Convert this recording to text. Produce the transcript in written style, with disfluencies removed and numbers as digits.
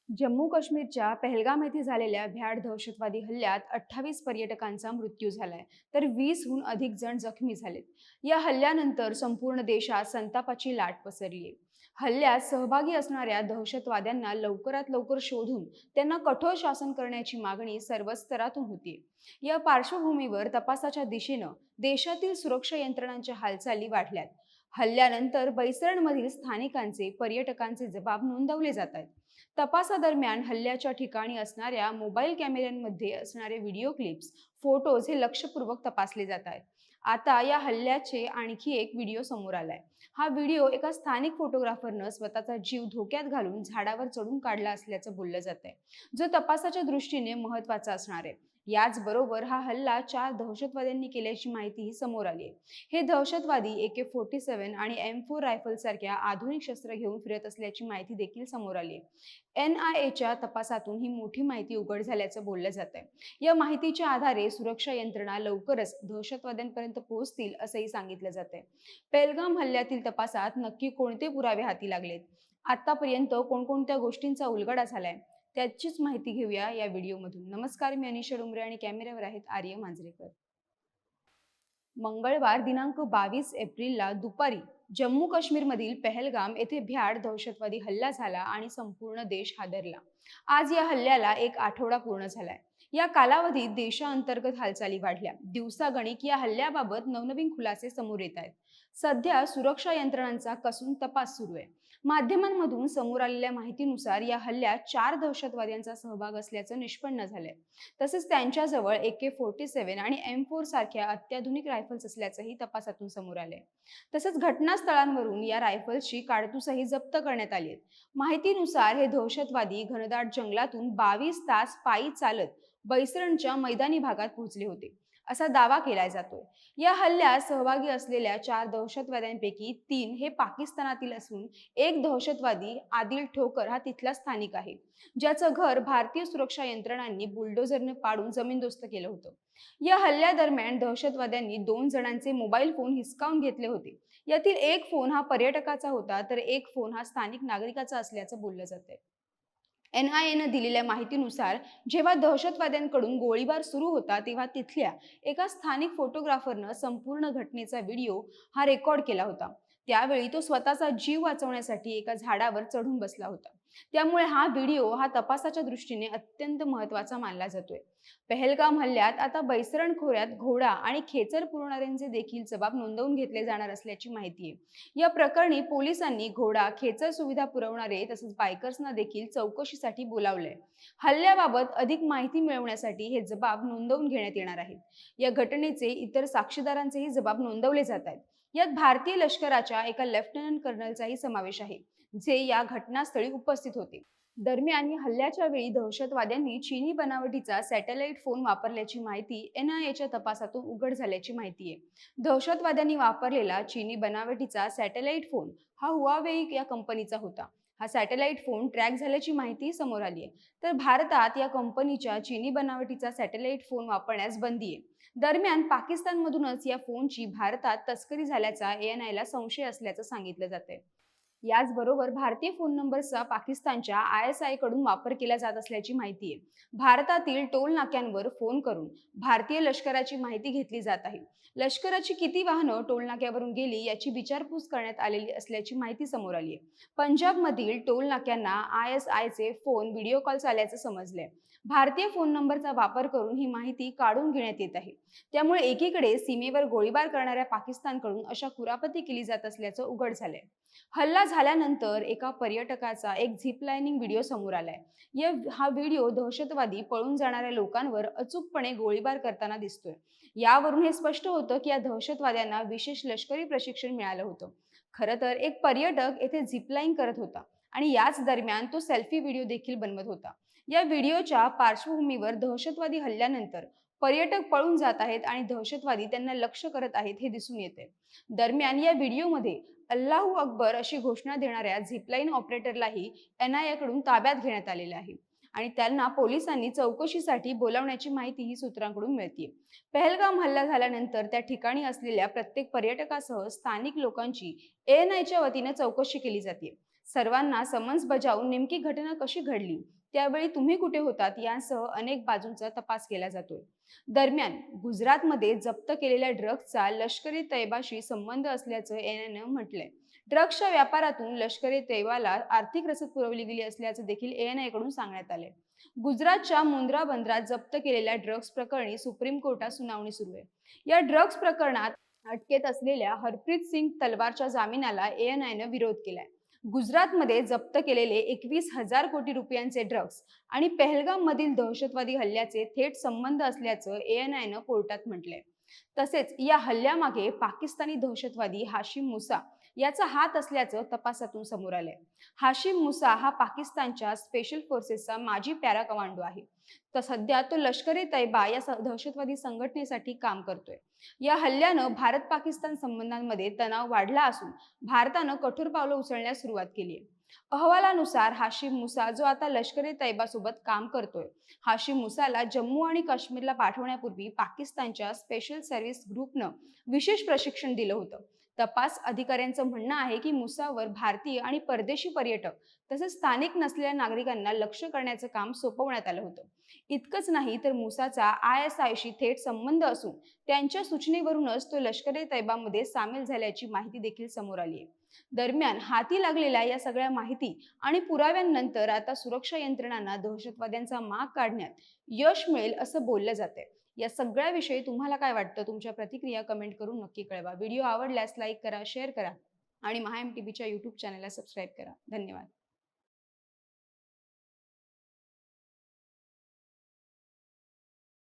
जम्मू काश्मीरच्या पहलगाम येथे झालेल्या भ्याड दहशतवादी हल्ल्यात 28 पर्यटकांचा मृत्यू झालाय, तर 20हून अधिक जण जखमी झालेत. या हल्ल्यानंतर संपूर्ण देशात संतापाची लाट पसरली आहे. हल्ल्यात सहभागी असणाऱ्या दहशतवाद्यांना लवकरात लवकर शोधून त्यांना कठोर शासन करण्याची मागणी सर्वच स्तरातून होती. या पार्श्वभूमीवर तपासाच्या दिशेनं देशातील सुरक्षा यंत्रणांच्या हालचाली वाढल्यात. हल्ल्यानंतर बैसरणमधील स्थानिकांचे पर्यटकांचे जबाब नोंदवले जात आहेत. तपासादरम्यान हल्ल्याच्या ठिकाणी असणाऱ्या मोबाईल कॅमेऱ्यांमध्ये असणारे व्हिडिओ क्लिप्स, फोटोज हे लक्षपूर्वक तपासले जात आहेत. आता या हल्ल्याचे आणखी एक व्हिडिओ समोर आलाय. हा व्हिडिओ एका स्थानिक फोटोग्राफरनं स्वतःचा जीव धोक्यात घालून झाडावर चढून काढला असल्याचं बोललं जात आहे, जो तपासाच्या दृष्टीने महत्वाचा असणार आहे. याचबरोबर हा हल्ला 4 दहशतवाद्यांनी केल्याची माहितीही समोर आली आहे. हे दहशतवादी AK-47 आणि M4 रायफल सारख्या आधुनिक शस्त्र घेऊन फिरत असल्याची माहिती देखील समोर आली आहे. NIAच्या तपासातून ही मोठी माहिती उघड झाल्याचं बोललं जात आहे. या माहितीच्या आधारे सुरक्षा यंत्रणा लवकरच दहशतवाद्यांपर्यंत पोहोचतील असंही सांगितलं जात आहे. पेहलगाम हल्ल्यातील तपासात नक्की कोणते पुरावे हाती लागलेत, आतापर्यंत कोणकोणत्या गोष्टींचा उलगडा झालाय, त्याचीच माहिती घेऊया या व्हिडिओमधून. नमस्कार, मी अनिशा डोंगरे आणि कॅमेऱ्यावर आहेत आर्य मांजरेकर. मंगळवार दिनांक 22 एप्रिलला दुपारी जम्मू काश्मीरमधील पहलगाम येथे भ्याड दहशतवादी हल्ला झाला आणि संपूर्ण देश हादरला. आज या हल्ल्याला एक आठवडा पूर्ण झालाय. या कालावधीत देशांतर्गत हालचाली वाढल्या. दिवसागणिक या हल्ल्याबाबत नवनवीन खुलासे समोर येत आहेत. सध्या सुरक्षा यंत्रणांचा कसून तपास सुरू आहे. माध्यमांमधून समोर आलेल्या माहितीनुसार या हल्ल्यात 4 दहशतवाद्यांचा सहभाग असल्याचं निष्पन्न झालंय. तसेच त्यांच्याजवळ AK-47 आणि M4 सारख्या अत्याधुनिक रायफल्स असल्याचंही तपासातून समोर आलंय. तसंच घटनास्थळांवरून या रायफल्सची काडतुसही जप्त करण्यात आली आहेत. माहितीनुसार हे दहशतवादी घनदाट जंगलातून 22 तास पायी चालत बैसरणच्या मैदानी भागात पोहोचले होते, असा दावा केला जातोय. या हल्ल्यात सहभागी असलेल्या 4 दहशतवाद्यांपैकी 3 हे पाकिस्तानातील असून एक दहशतवादी आदिल ठोकर हा तिथला स्थानिक आहे, ज्याचं घर भारतीय सुरक्षा यंत्रणांनी बुलडोझरने पाडून जमीनदोस्त केलं होतं. या हल्ल्यादरम्यान दहशतवाद्यांनी 2 जणांचे मोबाईल फोन हिसकावून घेतले होते. यातील एक फोन हा पर्यटकाचा होता, तर एक फोन हा स्थानिक नागरिकाचा असल्याचं बोललं जातंय. NIAनं दिलेल्या माहितीनुसार जेव्हा दहशतवाद्यांकडून गोळीबार सुरू होता, तेव्हा तिथल्या एका स्थानिक फोटोग्राफरनं संपूर्ण घटनेचा व्हिडिओ हा रेकॉर्ड केला होता. त्यावेळी तो स्वतःचा जीव वाचवण्यासाठी एका झाडावर चढून बसला होता. त्यामुळे हा व्हिडिओ तपासाच्या दृष्टीने अत्यंत महत्त्वाचा मानला जातोय. पहलगाम हल्ल्यात आता बैसरण खोऱ्यात घोडा आणि खेचर पुरवणाऱ्यांचे देखील जबाब नोंदवून घेतले जाणार असल्याची माहिती आहे. या प्रकरणी पोलिसांनी घोडा, खेचर सुविधा पुरवणारे तसंच बायकर्सना देखील चौकशीसाठी बोलावलंय. हल्ल्याबाबत अधिक माहिती मिळवण्यासाठी हे जबाब नोंदवून घेण्यात येणार आहेत. या घटनेचे इतर साक्षीदारांचेही जबाब नोंदवले जात आहेत. यात भारतीय लष्कराच्या एका लेफ्टनंट कर्नलचाही समावेश आहे, जे या घटनास्थळी उपस्थित होते. दरम्यान या हल्ल्याच्या वेळी दहशतवाद्यांनी चीनी बनावटीचा सॅटेलाइट फोन वापरल्याची माहिती NIAच्या तपासातून उघड झाल्याची माहिती आहे. दहशतवाद्यांनी वापरलेला चीनी बनावटीचा सॅटेलाइट फोन हा हुआवेई या कंपनीचा होता. हा सॅटेलाइट फोन ट्रॅक झाल्याची माहिती समोर आली आहे. तर भारतात या कंपनीच्या चीनी बनावटीचा सॅटेलाइट फोन वापरण्यास बंदी आहे. दरम्यान पाकिस्तानमधूनच या फोनची भारतात तस्करी झाल्याचा ANIला संशय असल्याचं सांगितलं जातंय. याचबरोबर भारतीय फोन नंबरचा पाकिस्तानच्या ISI कडून वापर केला जात असल्याची माहिती आहे. भारतातील टोल नाक्यांवर फोन करून भारतीय लष्कराची माहिती घेतली जात आहे. लष्कराची किती वाहनं टोल नाक्यावरून गेली याची विचारपूस करण्यात आलेली असल्याची माहिती समोर आली आहे. पंजाबमधील टोल नाक्यांना ISIचे फोन व्हिडिओ कॉल्स आल्याचं समजलंय. भारतीय फोन नंबरचा वापर करून ही माहिती काढून घेण्यात येत आहे. त्यामुळे एकीकडे सीमेवर गोळीबार करणाऱ्या पाकिस्तानकडून अशा कुरापती केली जात असल्याचं उघड झालंय. हल्ला झाल्यानंतर एका पर्यटकाचा एक झिप लाईनिंग व्हिडिओ समोर आलाय. हा व्हिडिओ दहशतवादी पळून जाणाऱ्या लोकांवर अचूकपणे गोळीबार करताना दिसतोय. यावरून हे स्पष्ट होतं की या दहशतवाद्यांना विशेष लष्करी प्रशिक्षण मिळालं होतं. खरं तर एक पर्यटक येथे झिपलाईन करत होता आणि याच दरम्यान तो सेल्फी व्हिडिओ देखील बनवत होता. या व्हिडिओच्या पार्श्वभूमीवर दहशतवादी हल्ल्यानंतर पर्यटक पळून जात आहेत आणि दहशतवादी त्यांना लक्ष्य करत आहेत हे दिसून येते. दरम्यान या व्हिडिओमध्ये अल्लाहू अकबर अशी घोषणा देणाऱ्या झिपलाईन ऑपरेटरलाही NIA कडून ताब्यात घेण्यात आलेले आहे आणि त्यांना पोलिसांनी चौकशीसाठी बोलावण्याची माहिती ही सूत्रांकडून मिळते. पहलगाम हल्ला झाल्यानंतर त्या ठिकाणी असलेल्या प्रत्येक पर्यटकासह स्थानिक लोकांची ANIच्या वतीने चौकशी केली जाते. सर्वांना समन्स बजावून नेमकी घटना कशी घडली, त्यावेळी तुम्ही कुठे होतात यासह अनेक बाजूंचा तपास केला जातोय. दरम्यान गुजरातमध्ये जप्त केलेल्या ड्रग्जचा लष्करी तैबाशी संबंध असल्याचं एएनआयनं म्हटलंय. ड्रग्सच्या व्यापारातून लष्करी तैबाला आर्थिक रसद पुरवली गेली असल्याचं देखील एएनआय कडून सांगण्यात आलंय. गुजरातच्या मुंद्रा बंदरात जप्त केलेल्या ड्रग्ज प्रकरणी सुप्रीम कोर्टात सुनावणी सुरू आहे. या ड्रग्ज प्रकरणात अटकेत असलेल्या हरप्रीत सिंग तलवारच्या जामिनाला एएनआयनं विरोध केलाय. गुजरातमध्ये जप्त केलेले 21,000 कोटी रुपयांचे ड्रग्ज आणि पहलगाममधील दहशतवादी हल्ल्याचे थेट संबंध असल्याचं एएनआयनं कोर्टात म्हटलंय. तसेच या हल्ल्यामागे पाकिस्तानी दहशतवादी हाशिम मुसा याचा हात असल्याचं तपासातून समोर आलंय. हाशिम मुसा हा पाकिस्तानच्या स्पेशल फोर्सेसचा माजी पॅरा कमांडो आहे. तर सध्या तो लष्कर ए तैयबा या दहशतवादी संघटनेसाठी काम करतोय. या हल्ल्यानं भारत पाकिस्तान संबंधांमध्ये तणाव वाढला असून भारतानं कठोर पावलं उचलण्यास सुरुवात केली आहे. अहवालानुसार हाशिम मुसा जो आता लष्कर ए तैयबा सोबत काम करतोय, हाशिम मुसाला जम्मू आणि काश्मीरला पाठवण्यापूर्वी पाकिस्तानच्या स्पेशल सर्व्हिस ग्रुपनं विशेष प्रशिक्षण दिलं होतं. तपास अधिकाऱ्यांचं म्हणणं आहे की मुसावर भारतीय आणि परदेशी पर्यटक तसंच स्थानिक नसलेल्या नागरिकांना लक्ष्य करण्याचं काम सोपवण्यात आलं होतं. इतकंच नाही तर मुसाचा ISIशी थेट संबंध असून त्यांच्या सूचनेवरूनच तो लष्कर ए तैयबामध्ये सामील झाल्याची माहिती देखील समोर आली आहे. दरम्यान हाती लागलेल्या या सगळ्या माहिती आणि पुराव्यांनंतर आता सुरक्षा यंत्रणांना दहशतवाद्यांचा माग काढण्यात यश मिळेल असं बोललं जातंय. या सगळ्याविषयी तुम्हाला काय वाटतं? तुमच्या प्रतिक्रिया कमेंट करून नक्की कळवा. व्हिडिओ आवडल्यास लाईक करा, शेअर करा आणि महाएमटीबीच्या यूट्यूब चॅनलला सबस्क्राईब करा. धन्यवाद.